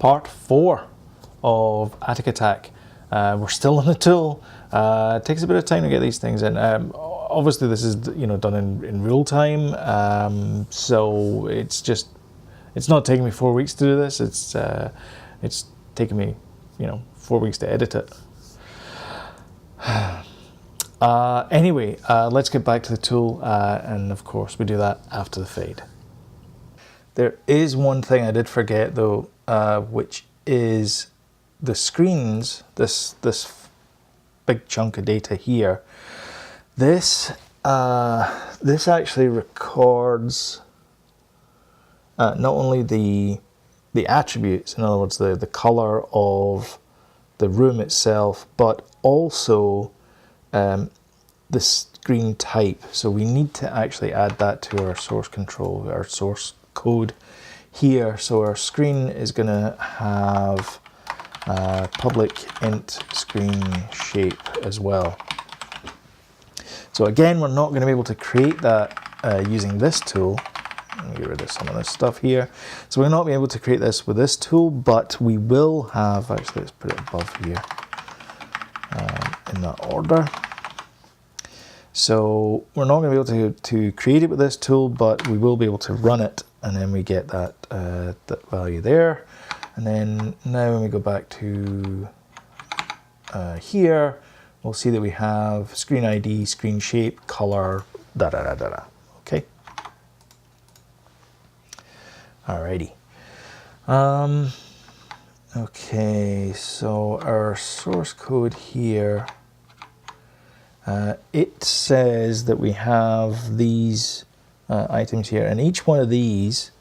part 4 of Atic Atac. We're still on the tool. It takes a bit of time to get these things in. Obviously this is, you know, done in real time, so it's not taking me 4 weeks to do this. It's taking me, you know, 4 weeks to edit it. Anyway, let's get back to the tool, and of course we do that after the fade. There is one thing I did forget though, which is the screens, this big chunk of data here. This actually records not only the attributes, in other words the color of the room itself, but also the screen type. So we need to actually add that to our source control, our source code here. So our screen is going to have public int screen shape as well. So again, we're not going to be able to create that using this tool. Let me get rid of some of this stuff here. So we're not be able to create this with this tool, but we will have, actually let's put it above here in that order. So we're not going to be able to create it with this tool, but we will be able to run it, and then we get that, that value there. And then now when we go back to here, we'll see that we have screen ID, screen shape, color, okay? Alrighty. Okay, so our source code here, it says that we have these items here, and each one of these,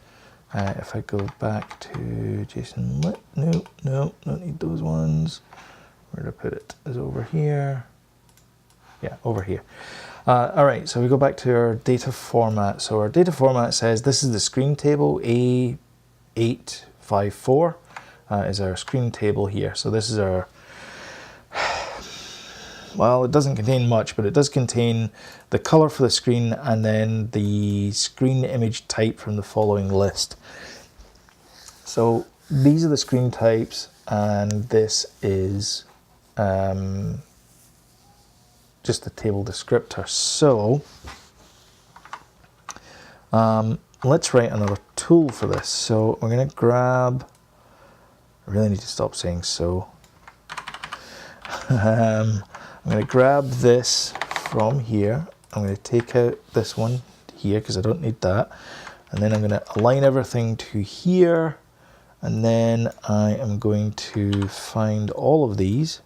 if I go back to JSON, no, don't need those ones. Where did I put it? Is over here. Yeah, over here. All right, so we go back to our data format. So our data format says this is the screen table, A854 is our screen table here. So this is our, well, it doesn't contain much, but it does contain the color for the screen and then the screen image type from the following list. So these are the screen types, and this is just the table descriptor. So let's write another tool for this. So we're going to grab, I really need to stop saying so. I'm going to grab this from here. I'm going to take out this one here because I don't need that. And then I'm going to align everything to here. And then I am going to find all of these.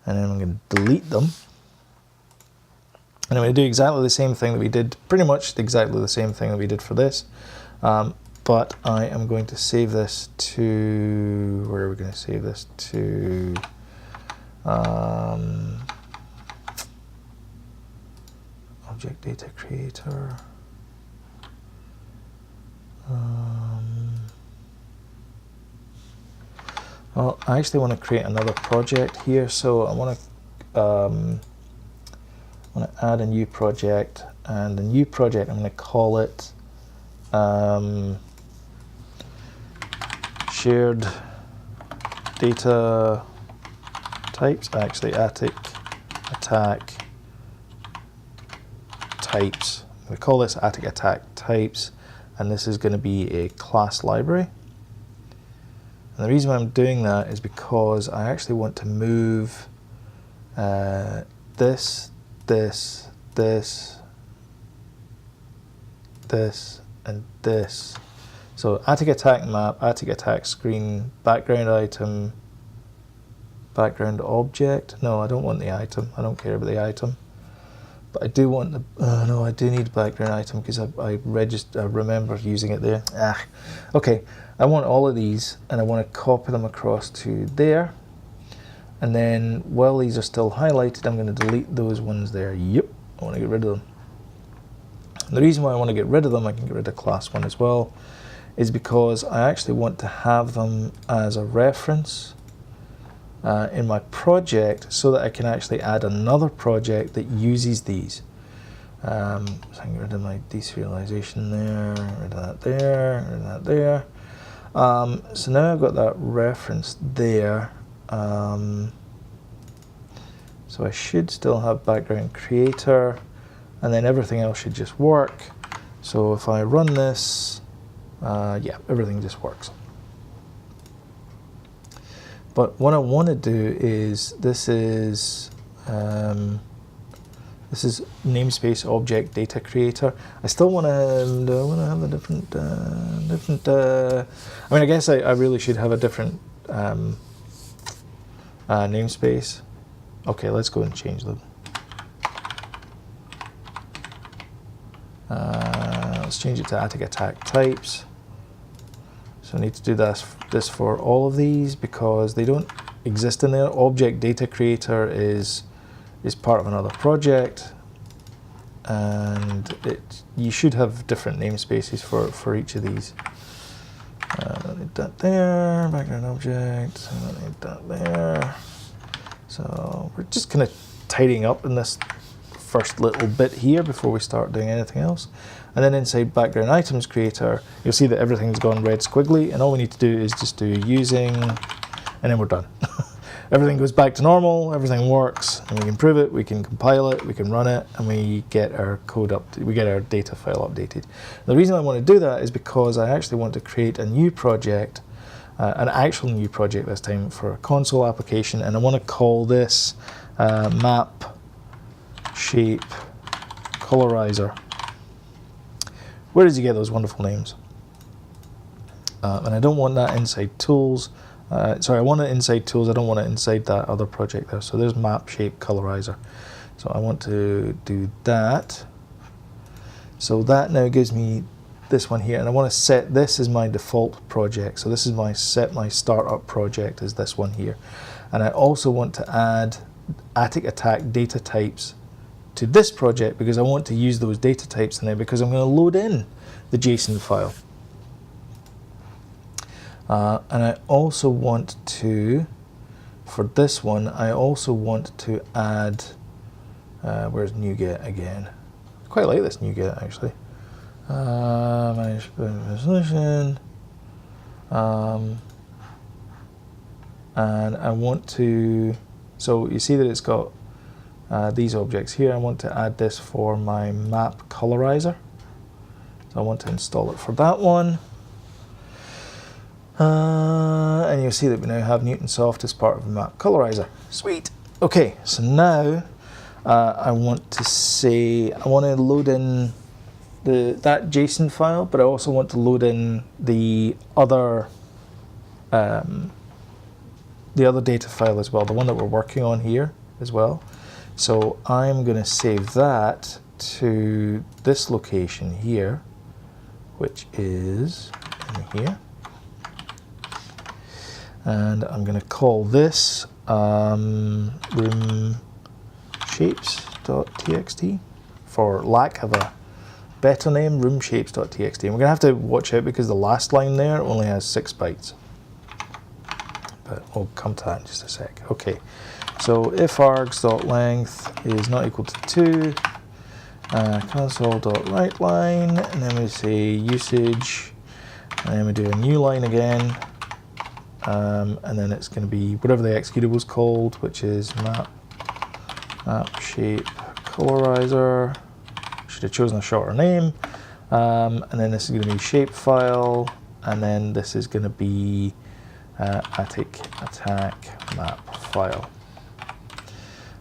And then I'm going to delete them. And I'm going to do exactly the same thing that we did, pretty much exactly the same thing that we did for this. But I am going to save this to, where are we going to save this to? Object data creator. Well, I actually want to create another project here, so I want to add a new project, and the new project I'm going to call it shared data types. Actually, Atic Atac types. We call this Atic Atac types, and this is going to be a class library. And the reason why I'm doing that is because I actually want to move this, and this. So Atic Atac map, Atic Atac screen, background item, background object. No, I don't want the item. I don't care about the item. But I do want the, no, I do need background item because I remember using it there. Okay, I want all of these, and I want to copy them across to there. And then while these are still highlighted, I'm going to delete those ones there. Yep, I want to get rid of them. And the reason why I want to get rid of them, I can get rid of class 1 as well, is because I actually want to have them as a reference in my project so that I can actually add another project that uses these. So I can get rid of my deserialization there, rid of that there, rid of that there. So now I've got that reference there. So I should still have background creator, and then everything else should just work. So if I run this, yeah, everything just works. But what I want to do is, this is namespace object data creator. I still want to have a different, I mean, I guess I really should have a different namespace. Okay, let's go and change them. Let's change it to Atic Atac types. So I need to do this for all of these because they don't exist in there. Object data creator is part of another project, and you should have different namespaces for each of these. Don't need that there. Background object. I don't need that there. So we're just kind of tidying up in this first little bit here before we start doing anything else. And then inside background items creator, you'll see that everything's gone red squiggly, and all we need to do is just do using, and then we're done. Everything goes back to normal, everything works, and we can prove it, we can compile it, we can run it, and we get our code up, we get our data file updated. The reason I want to do that is because I actually want to create a new project, an actual new project this time for a console application, and I want to call this map shape colorizer. Where did you get those wonderful names? And I don't want that inside tools. Sorry, I want it inside tools. I don't want it inside that other project there. So there's map shape colorizer. So I want to do that. So that now gives me this one here, and I want to set this as my default project. So this is my startup project is this one here. And I also want to add Atic Atac data types to this project because I want to use those data types in there because I'm going to load in the JSON file. And I also want to, for this one, I also want to add, where's NuGet again? I quite like this NuGet actually. Manage resolution. And I want to, so you see that it's got these objects here. I want to add this for my map colorizer. So I want to install it for that one. And you'll see that we now have Newtonsoft as part of the map colorizer. Sweet. Okay, so now I want to say, I want to load in that JSON file, but I also want to load in the other data file as well, the one that we're working on here as well. So I'm going to save that to this location here, which is in here. And I'm going to call this roomshapes.txt for lack of a better name, roomshapes.txt. And we're going to have to watch out because the last line there only has 6 bytes. But we'll come to that in just a sec. Okay, so if args.length is not equal to 2, console.writeLine, and then we say usage, and then we do a new line again. And then it's going to be whatever the executable is called, which is map shape colorizer. Should have chosen a shorter name. And then this is going to be shapefile, and then this is going to be Atic Atac map file.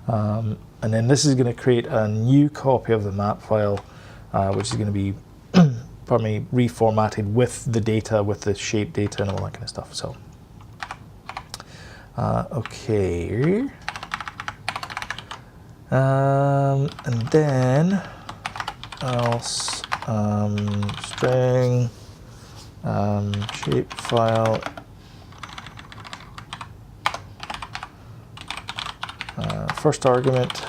And then this is going to create a new copy of the map file, which is going to be pardon me, reformatted with the data, with the shape data and all that kind of stuff. So. Okay, and then else string shapefile first argument,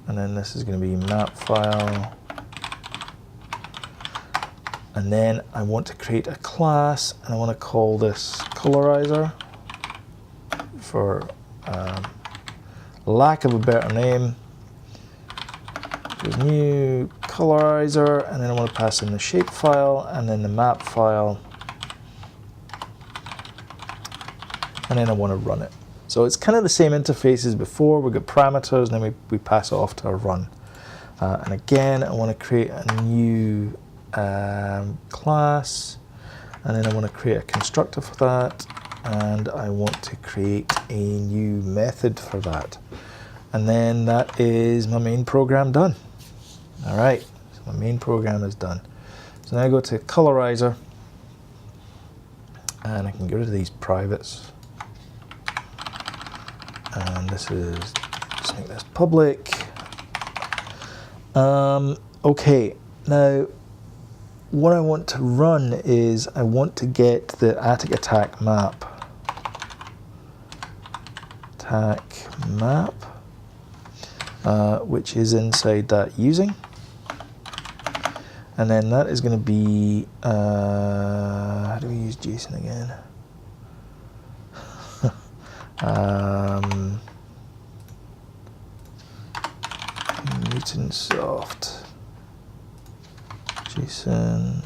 and then this is going to be map file, and then I want to create a class, and I want to call this colorizer. For lack of a better name, there's new colorizer, and then I want to pass in the shape file and then the map file, and then I want to run it. So it's kind of the same interface as before. We've got parameters, and then we pass it off to our run. And again, I want to create a new class, and then I want to create a constructor for that, and I want to create a new method for that. And then that is my main program done. All right, so my main program is done. So now I go to Colorizer, and I can get rid of these privates. And this is, just make this public. Okay, now what I want to run is I want to get the Atic Atac map. Which is inside that using. And then that is going to be, how do we use JSON again? Newtonsoft, JSON.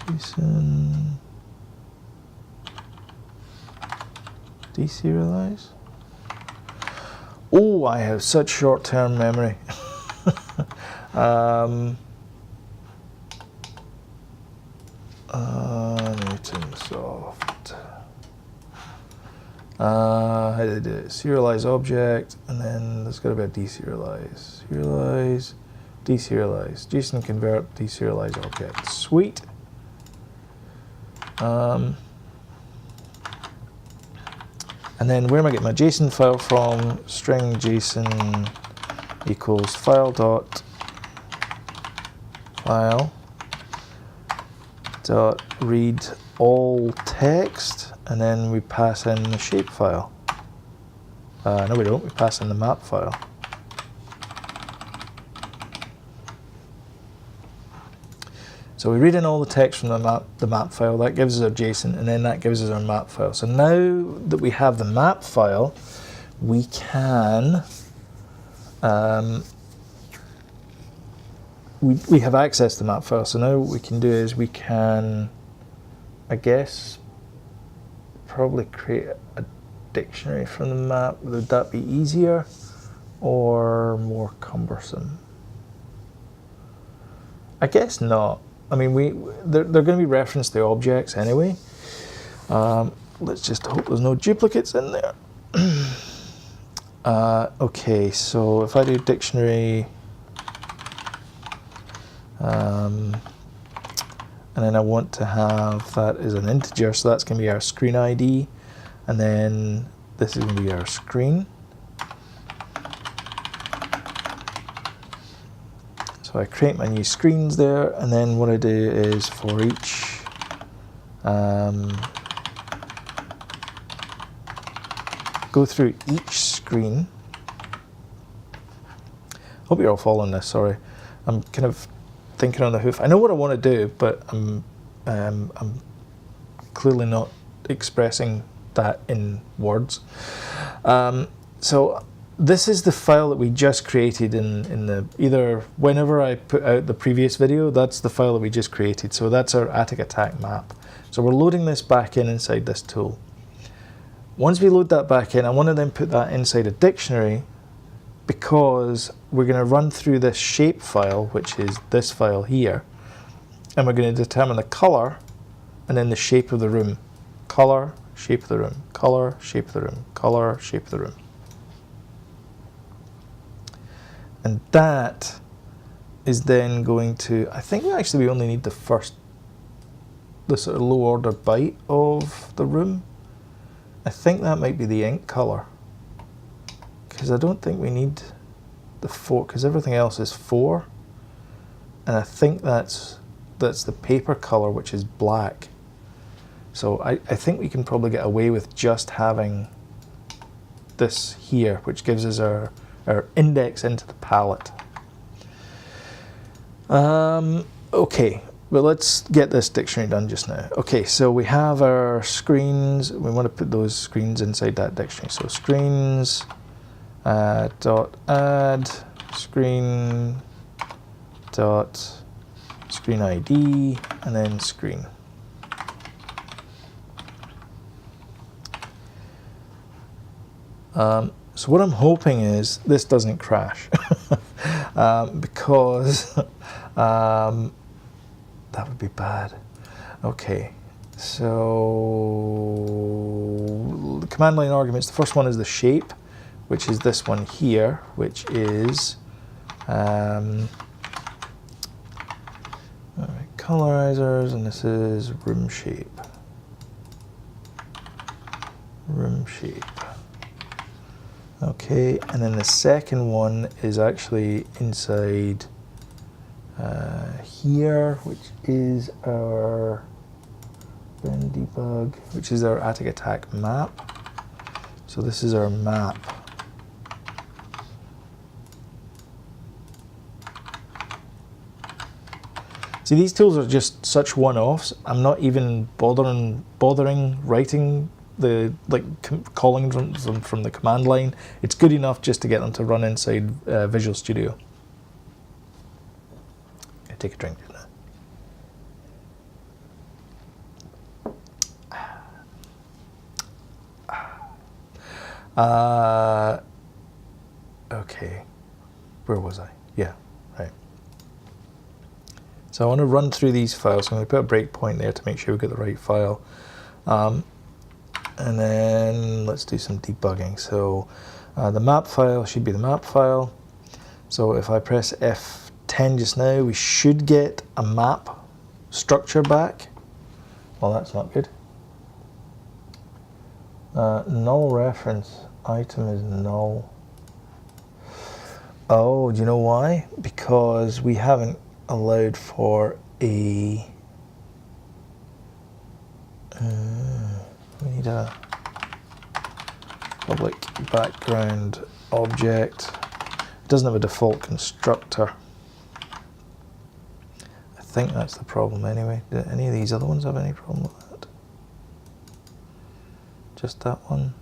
JSON. Deserialize. Oh, I have such short-term memory. Newtonsoft. How did I do it? Serialize object, and then there's got to be a deserialize. Serialize, deserialize. JSON convert, deserialize object. Sweet. And then where am I getting my JSON file from? String JSON equals file dot read all text, and then we pass in the shape file. No, we don't. We pass in the map file. So we read in all the text from the map file. That gives us our JSON, and then that gives us our map file. So now that we have the map file, we can we have access to the map file. So now what we can do is we can, I guess, probably create a dictionary from the map. Would that be easier or more cumbersome? I guess not. I mean, they're going to be referenced to objects anyway. Let's just hope there's no duplicates in there. Okay, so if I do dictionary, and then I want to have that as an integer, so that's going to be our screen ID, and then this is going to be our screen. So I create my new screens there, and then what I do is for each go through each screen. Hope you're all following this. Sorry, I'm kind of thinking on the hoof. I know what I want to do, but I'm clearly not expressing that in words. So this is the file that we just created in the either whenever I put out the previous video. That's the file that we just created. So that's our Atic Atac map. So we're loading this back in inside this tool. Once we load that back in, I want to then put that inside a dictionary, because we're going to run through this shape file, which is this file here, and we're going to determine the color and then the shape of the room. Color, shape of the room, color, shape of the room, color, shape of the room. And that is then going to, I think we only need the sort of low order byte of the room. I think that might be the ink color, because I don't think we need the 4, because everything else is 4, and I think that's the paper color, which is black. So I think we can probably get away with just having this here, which gives us our index into the palette. Okay, but let's get this dictionary done just now. Okay, so we have our screens. We want to put those screens inside that dictionary. So screens, dot add screen dot screen ID and then screen. So what I'm hoping is this doesn't crash because that would be bad. Okay, so the command line arguments, the first one is the shape, which is this one here, which is colorizers, and this is room shape. Room shape. Okay, and then the second one is actually inside here, which is our debug, which is our Atic Atac map. So this is our map. See, these tools are just such one-offs. I'm not even bothering writing the calling them from the command line. It's good enough just to get them to run inside Visual Studio. I take a drink now. Okay, where was I? Yeah, right. So I want to run through these files. So I'm going to put a breakpoint there to make sure we get the right file. And then let's do some debugging. So the map file should be the map file. So if I press F10 just now, we should get a map structure back. Well, that's not good. Null reference item is null. Oh, do you know why? Because we haven't allowed for a we need a public background object. It doesn't have a default constructor. I think that's the problem anyway. Do any of these other ones have any problem with that? Just that one?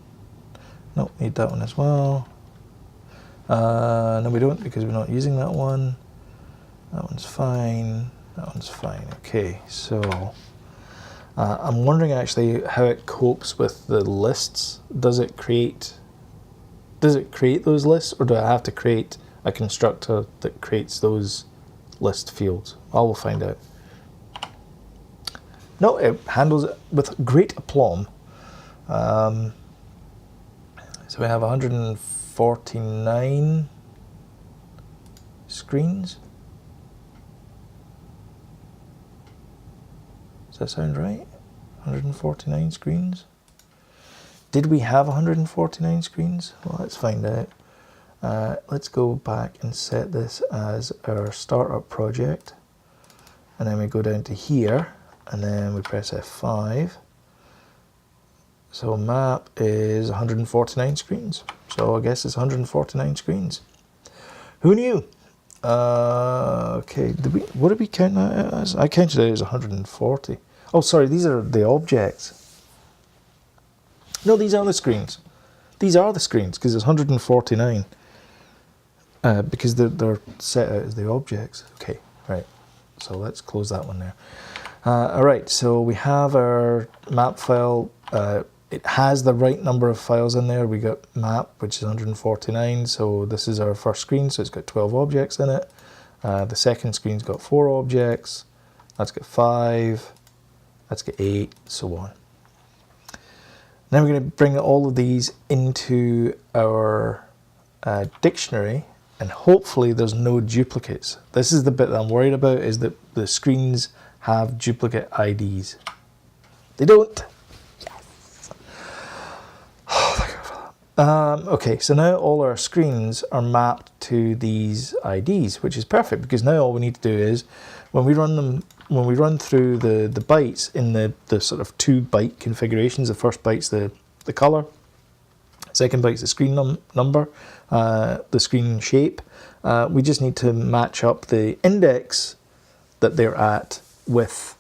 Nope, need that one as well. No, we don't, because we're not using that one. That one's fine. That one's fine. Okay, so I'm wondering actually how it copes with the lists. Does it create those lists, or do I have to create a constructor that creates those list fields? I will find out. No, it handles it with great aplomb. So we have 149 screens. Does that sound right? 149 screens? Did we have 149 screens? Well, let's find out. Let's go back and set this as our startup project. And then we go down to here, and then we press F5. So map is 149 screens. So I guess it's 149 screens. Who knew? Okay, what did we count that as? I counted it as 140. Oh, sorry, these are the objects. No, these are the screens. These are the screens, because it's 149. Because they're set out as the objects. Okay, right. So let's close that one there. All right, so we have our map file. It has the right number of files in there. We got map, which is 149. So this is our first screen, so it's got 12 objects in it. The second screen's got 4 objects. That's got 5. That's got 8, so on. Now we're going to bring all of these into our dictionary, and hopefully there's no duplicates. This is the bit that I'm worried about, is that the screens have duplicate IDs. They don't. Yes. Oh, thank God for that. Okay, so now all our screens are mapped to these IDs, which is perfect, because now all we need to do is, when we run through the bytes in the sort of 2 byte configurations, the first byte's the color, second byte's the screen number, the screen shape, we just need to match up the index that they're at with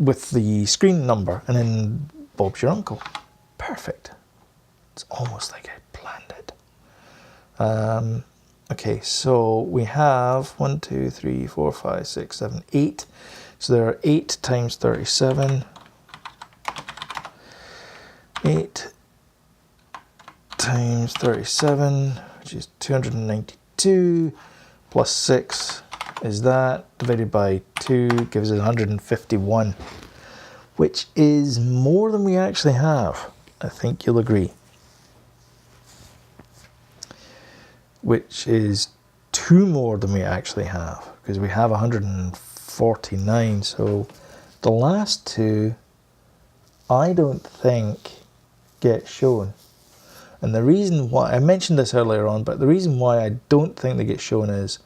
with the screen number, and then Bob's your uncle. Perfect. It's almost like I planned it. Okay, so we have 1, 2, 3, 4, 5, 6, 7, 8. So there are 8 times 37. 8 times 37, which is 292, plus 6 is that, divided by 2 gives us 151, which is more than we actually have. I think you'll agree. Which is 2 more than we actually have, because we have 149. So the last 2, I don't think get shown. And the reason why, I mentioned this earlier on, but the reason why I don't think they get shown is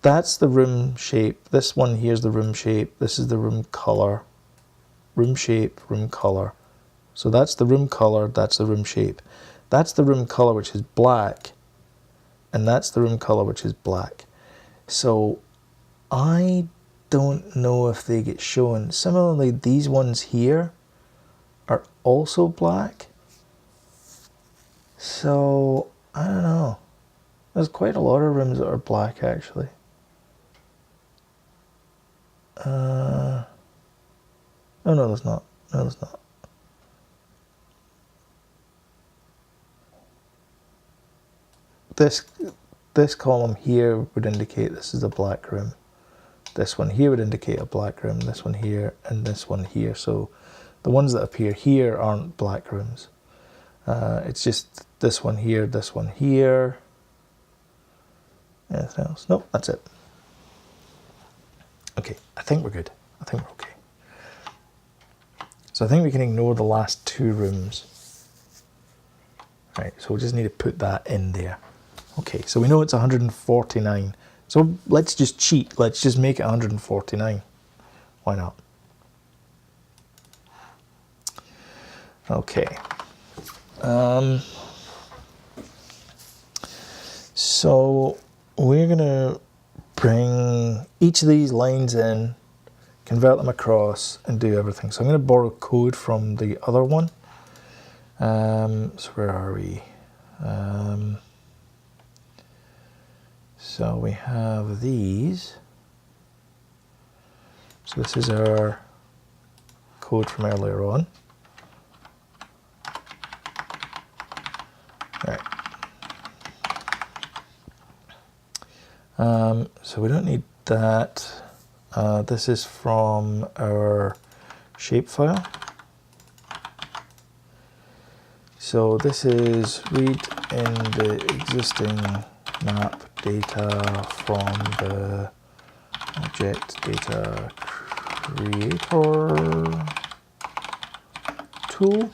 that's the room shape. This one here is the room shape. This is the room color. Room shape, room color. So that's the room color, that's the room shape. That's the room color, which is black. And that's the room color, which is black. So I don't know if they get shown. Similarly, these ones here are also black. So I don't know. There's quite a lot of rooms that are black, actually. Oh no, there's not. No, there's not. This column here would indicate this is a black room. This one here would indicate a black room. This one here and this one here. So the ones that appear here aren't black rooms. It's just this one here, this one here. Anything else? Nope, that's it. Okay, I think we're good. I think we're okay. So I think we can ignore the last 2 rooms. Right, so we just need to put that in there. Okay, so we know it's 149. So let's just cheat. Let's just make it 149. Why not? Okay. So we're going to bring each of these lines in, convert them across, and do everything. So I'm going to borrow code from the other one. So where are we? So we have these. So this is our code from earlier on. Right. So we don't need that. This is from our shapefile. So this is read in the existing map data from the object data creator tool.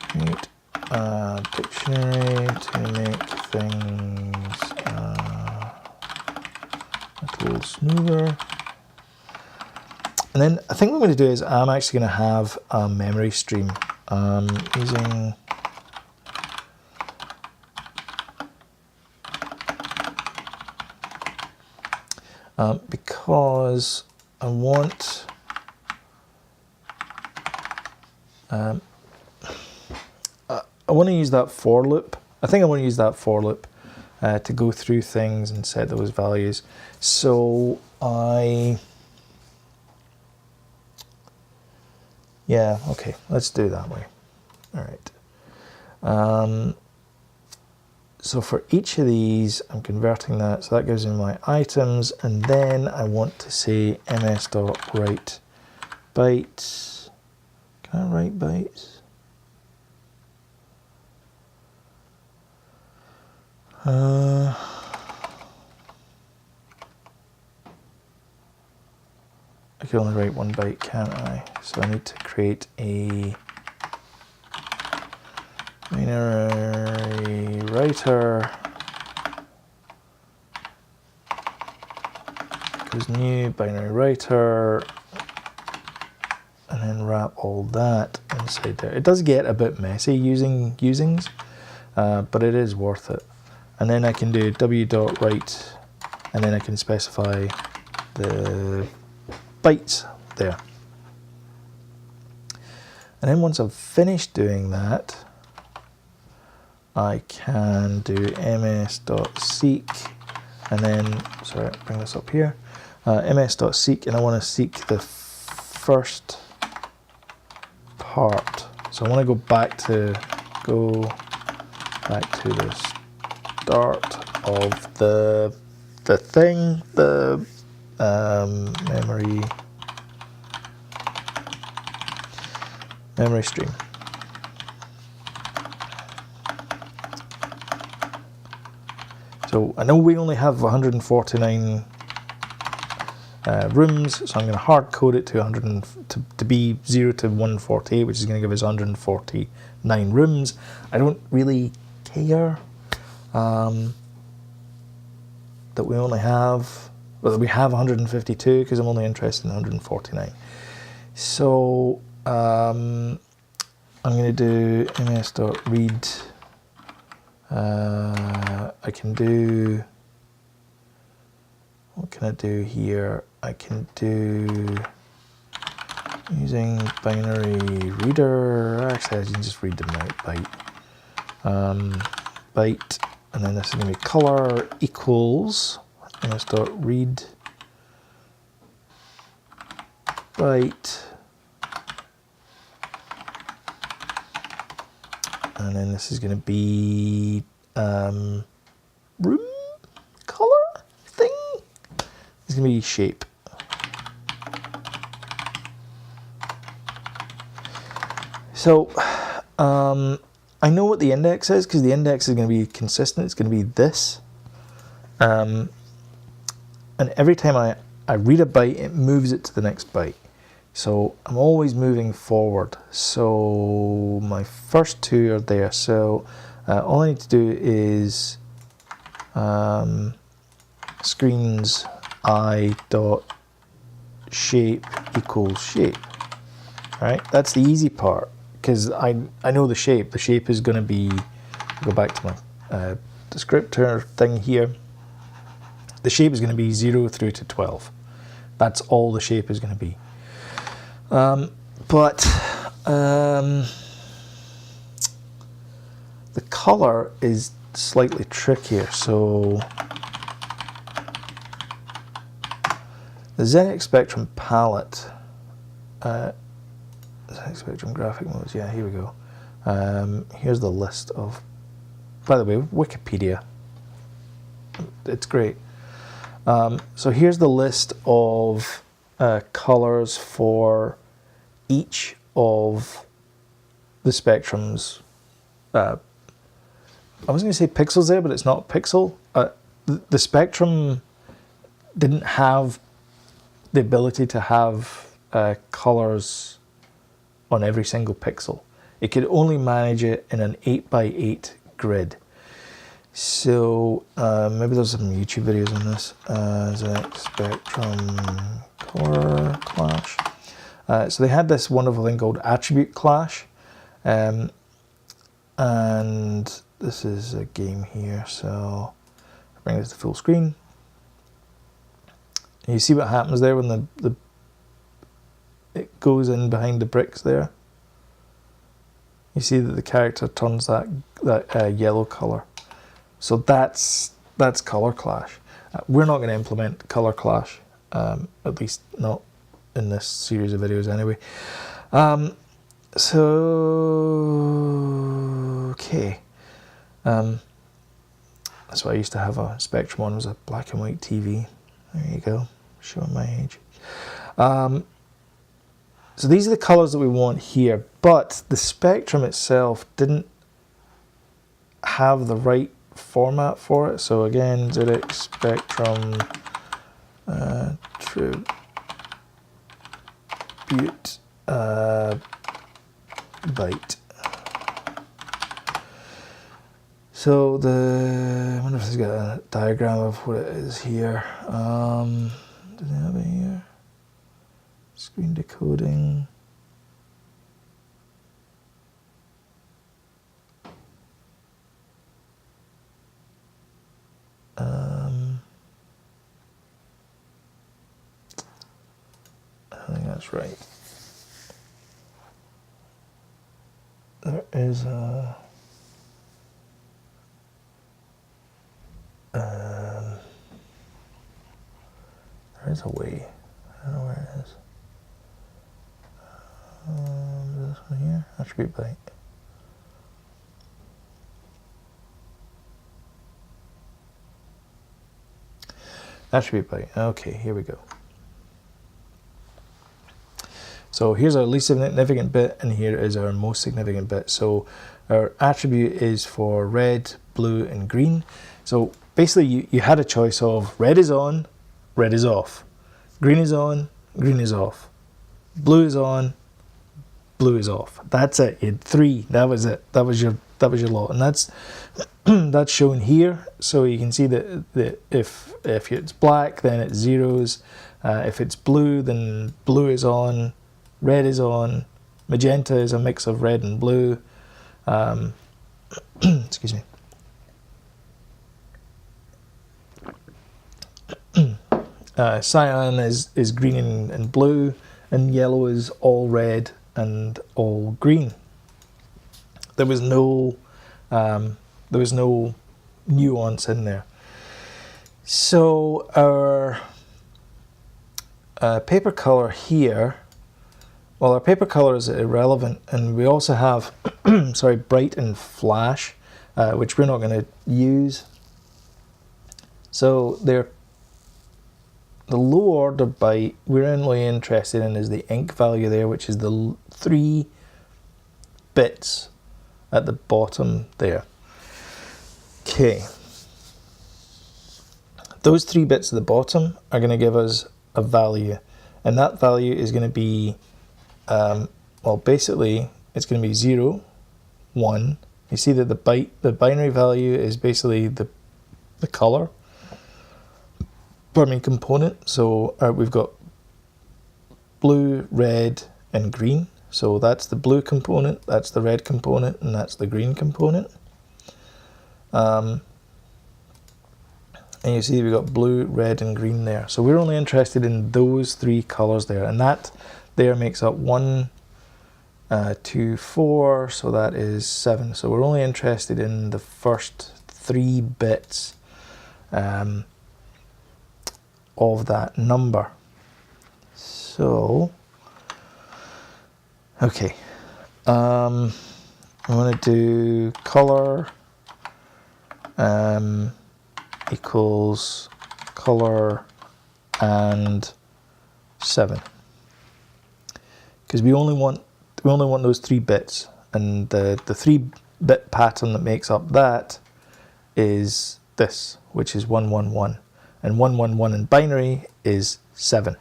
Create a dictionary to make things a little smoother. And then I think what I'm going to do is I'm actually going to have a memory stream using because I want I want to use that for loop. I think I want to use that for loop to go through things and set those values. So yeah, okay, let's do it that way. All right. So for each of these, I'm converting that. So that gives me my items, and then I want to say ms.write bytes. Can I write bytes? I can only write 1 byte, can't I? So I need to create a binary writer. Goes new binary writer, and then wrap all that inside there. It does get a bit messy using usings, but it is worth it. And then I can do w.write, and then I can specify the bytes there. And then once I've finished doing that, I can do ms.seek, and then, sorry, bring this up here, ms.seek, and I want to seek the first part. So I want to go back to the start of the thing, the memory stream. So I know we only have 149 rooms, so I'm going to hard code it to be 0 to 148, which is going to give us 149 rooms. I don't really care that we only have, well, that we have 152, because I'm only interested in 149. So I'm going to do ms.read. I can do, what can I do here? I can do, using binary reader, actually I can just read them out, byte, and then this is going to be color equals, ms.read byte, and then this is going to be room color thing. It's going to be shape. So I know what the index is, because the index is going to be consistent. It's going to be this, and every time I read a byte, it moves it to the next byte. So I'm always moving forward. So my first two are there. So all I need to do is screens I dot shape equals shape. All right, that's the easy part, because I know the shape. The shape is going to be, go back to my descriptor thing here. The shape is going to be 0 through to 12. That's all the shape is going to be. But the color is slightly trickier. So the ZX Spectrum palette, ZX Spectrum graphic modes, yeah, here we go. Here's the list of, by the way, Wikipedia. It's great. So here's the list of colors for each of the spectrums. I was going to say pixels there, but it's not pixel. The spectrum didn't have the ability to have colors on every single pixel. It could only manage it in an 8x8 grid. So maybe there's some YouTube videos on this. ZX Spectrum Color Clash. So they had this wonderful thing called Attribute Clash, and this is a game here. So I'll bring this to full screen. And you see what happens there when it goes in behind the bricks there. You see that the character turns that yellow color. So that's color clash. We're not going to implement color clash, at least not in this series of videos anyway. Okay. That's why I used to have a Spectrum on, was a black and white TV. There you go, showing my age. So these are the colors that we want here, but the Spectrum itself didn't have the right format for it. So again, ZX Spectrum Tribute byte. So I wonder if it's got a diagram of what it is here. Do they have it here? Screen decoding. that's right. There is a... there's a way. I don't know where it is. This one here, attribute byte. Attribute byte. Okay, here we go. So here's our least significant bit, and here is our most significant bit. So our attribute is for red, blue, and green. So basically you had a choice of red is on, red is off. Green is on, green is off. Blue is on, blue is off. That's it. You had 3. That was it. That was your lot. And that's that's shown here. So you can see that if it's black, then it's zeros. If it's blue, then blue is on. Red is on, magenta is a mix of red and blue. Excuse me. Cyan is green and blue, and yellow is all red and all green. There was no nuance in there. So our paper color here. Well, our paper color is irrelevant, and we also have, sorry, bright and flash, which we're not going to use. So the low order byte we're only interested in is the ink value there, which is the 3 bits at the bottom there. Okay. Those 3 bits at the bottom are going to give us a value, and that value is going to be well, basically it's going to be 0, 1. You see that the binary value is basically the color, component. So we've got blue, red, and green. So that's the blue component, that's the red component, and that's the green component. And you see we've got blue, red, and green there. So we're only interested in those 3 colors there, and that there makes up 1, 2, 4, so that is 7. So we're only interested in the first 3 bits of that number. So, okay, I'm going to do color equals color and 7. Because we only want those 3 bits, and the 3-bit pattern that makes up that is this, which is 111, and 111 in binary is 7.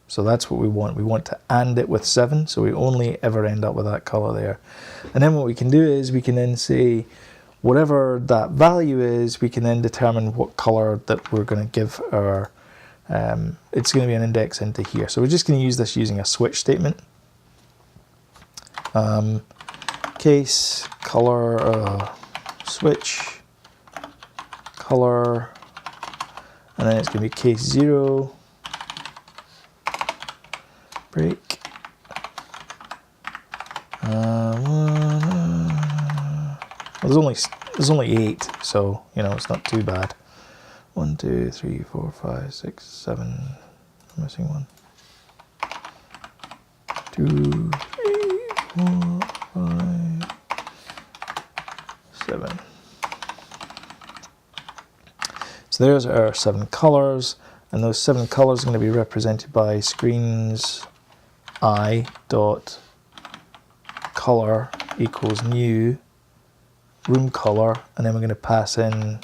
So that's what we want. We want to AND it with 7, so we only ever end up with that color there. And then what we can do is we can then say whatever that value is, we can then determine what color that we're going to give our. It's going to be an index into here. So we're just going to use this using a switch statement. Case color switch color, and then it's going to be case 0 break. Well, there's only 8, so it's not too bad. 1, 2, 3, 4, 5, 6, 7. I'm missing 1. 2, 3, 4, 5, 7. So there's our 7 colors, and those 7 colors are going to be represented by screens I dot color equals new room color, and then we're going to pass in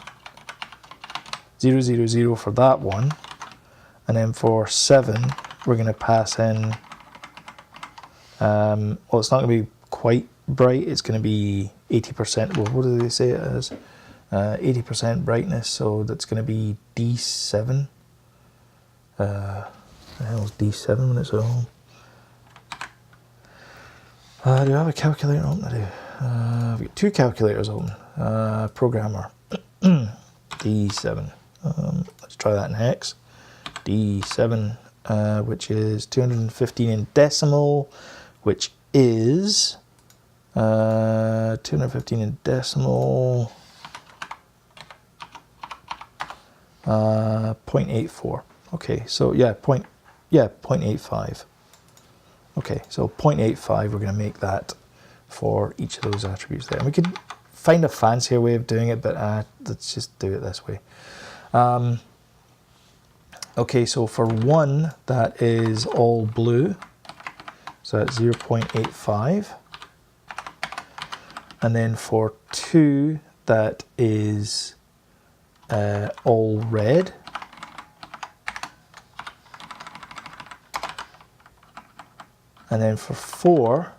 0, 0, 0 for that one, and then for 7 we're going to pass in well, it's not going to be quite bright, it's going to be 80%. Well, what do they say it is? 80% brightness, so that's going to be D7. The hell is D7 when it's at home? Do I have a calculator open? I do. I've got 2 calculators open. Programmer. D7. Let's try that in hex. D7. which is 215 in decimal, which is 215 in decimal, 0.84. Okay, so yeah, 0.85. Okay, so 0.85, we're going to make that for each of those attributes there. And we could find a fancier way of doing it, but let's just do it this way. Okay, so for 1, that is all blue, so that's 0.85. And then for 2, that is all red. And then for 4,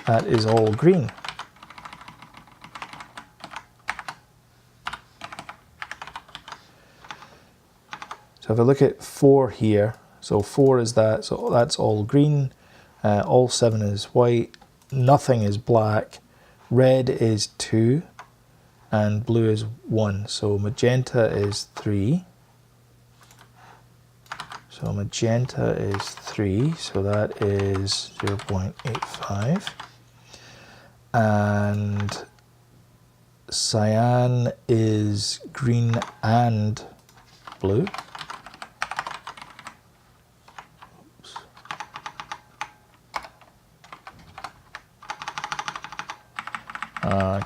that is all green. So if I look at 4 here, so 4 is that, so that's all green, all 7 is white, nothing is black, red is 2, and blue is 1. So magenta is 3. So magenta is 3, so that is 0.85. And cyan is green and blue. Oops.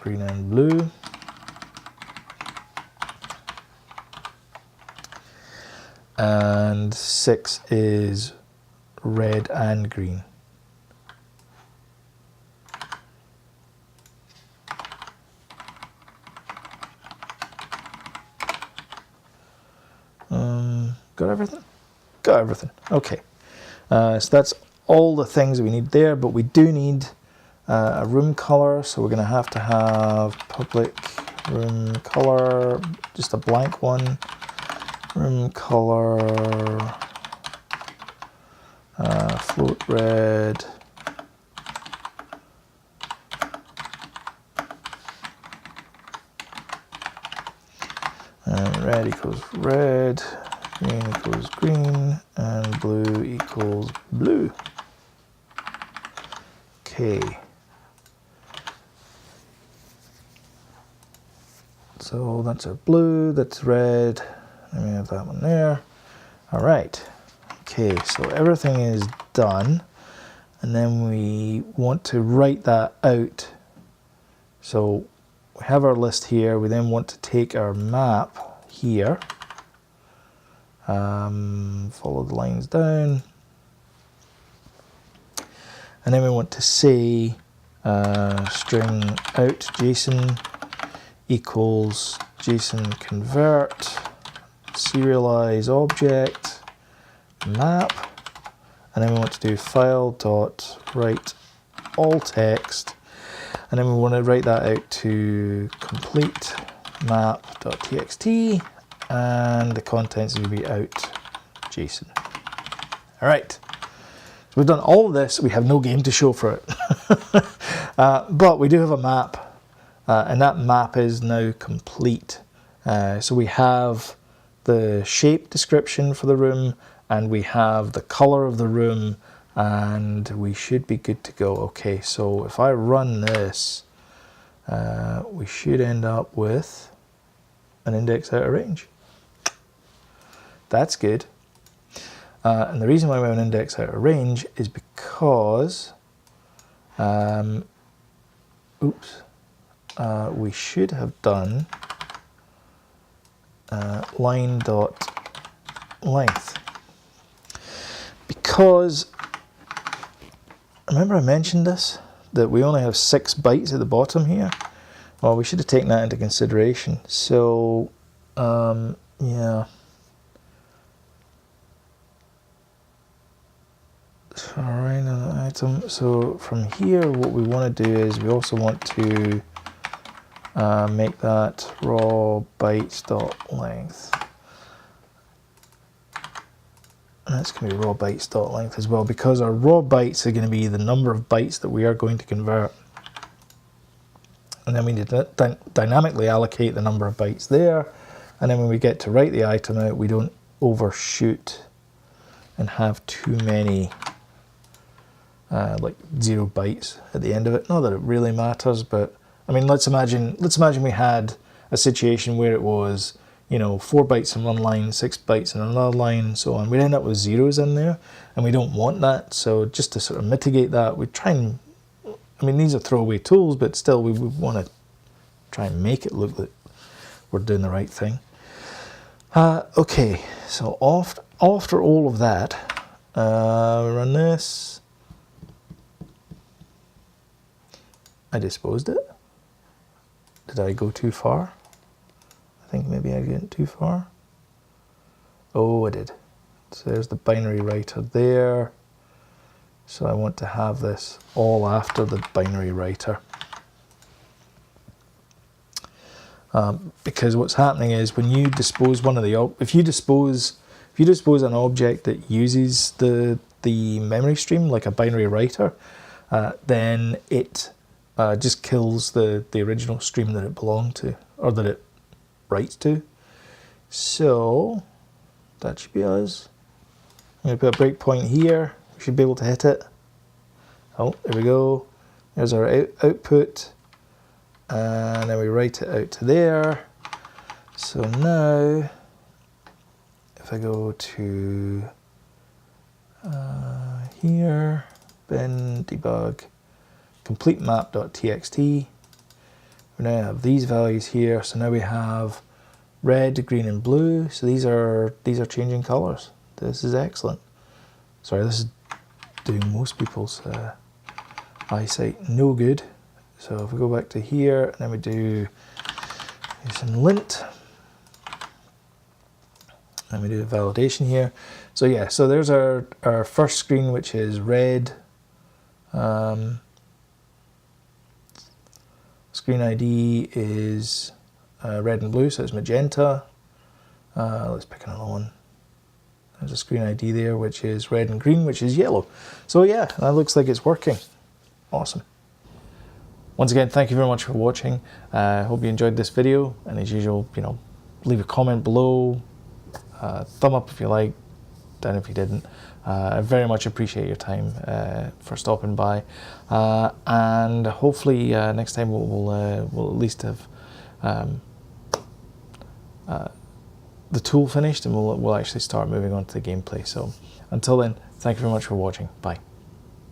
Green and blue. And 6 is red and green. Got everything? Got everything. Okay. So that's all the things we need there, but we do need a room color, so we're going to have public room color, just a blank one. Room color, float red, and red equals red, green equals green, and blue equals blue. Okay. So that's our blue, that's red. Let me have that one there. All right. Okay, so everything is done. And then we want to write that out. So we have our list here. We then want to take our map here. Follow the lines down. And then we want to say string out JSON equals JSON convert serialize object map, and then we want to do file dot write all text, and then we want to write that out to complete map.txt, and the contents will be out JSON. All right, so we've done all of this. We have no game to show for it, but we do have a map, and that map is now complete. So we have the shape description for the room, and we have the color of the room, and we should be good to go. Okay, so if I run this, we should end up with an index out of range. That's good. And the reason why we have an index out of range is because, we should have done line dot length, because remember I mentioned this, that we only have 6 bytes at the bottom here. Well, we should have taken that into consideration. So yeah, item. So from here, what we want to do is we also want to make that raw bytes dot length. And that's going to be raw bytes dot length as well, because our raw bytes are going to be the number of bytes that we are going to convert. And then we need to dynamically allocate the number of bytes there. And then when we get to write the item out, we don't overshoot and have too many like 0 bytes at the end of it. Not that it really matters, but I mean, let's imagine we had a situation where it was, you know, 4 bytes in one line, 6 bytes in another line, and so on. We'd end up with zeros in there, and we don't want that. So just to sort of mitigate that, we try and, I mean, these are throwaway tools, but still we would want to try and make it look like we're doing the right thing. Okay, so after all of that, we run this. I disposed it. Did I go too far? I think maybe I went too far. Oh, I did. So there's the binary writer there. So I want to have this all after the binary writer. Because what's happening is when you dispose one of the, if you dispose an object that uses the memory stream, like a binary writer, then it just kills the original stream that it belonged to, or that it writes to. So that should be us. I'm going to put a breakpoint here. We should be able to hit it. Oh, there we go. There's our output. And then we write it out to there. So now, if I go to here, bin debug, complete map.txt, we now have these values here. So now we have red, green, and blue. So these are changing colors. This is excellent. Sorry, this is doing most people's eyesight no good. So if we go back to here, and then we do some lint, and we do the validation here. So yeah, so there's our first screen, which is red. Screen ID is red and blue, so it's magenta. Let's pick another one. There's a screen ID there, which is red and green, which is yellow. So yeah, that looks like it's working. Awesome. Once again, thank you very much for watching. I hope you enjoyed this video, and as usual, you know, leave a comment below, thumb up if you like, down if you didn't. I very much appreciate your time for stopping by, and hopefully next time we'll at least have the tool finished, and we'll actually start moving on to the gameplay. So until then, thank you very much for watching. Bye.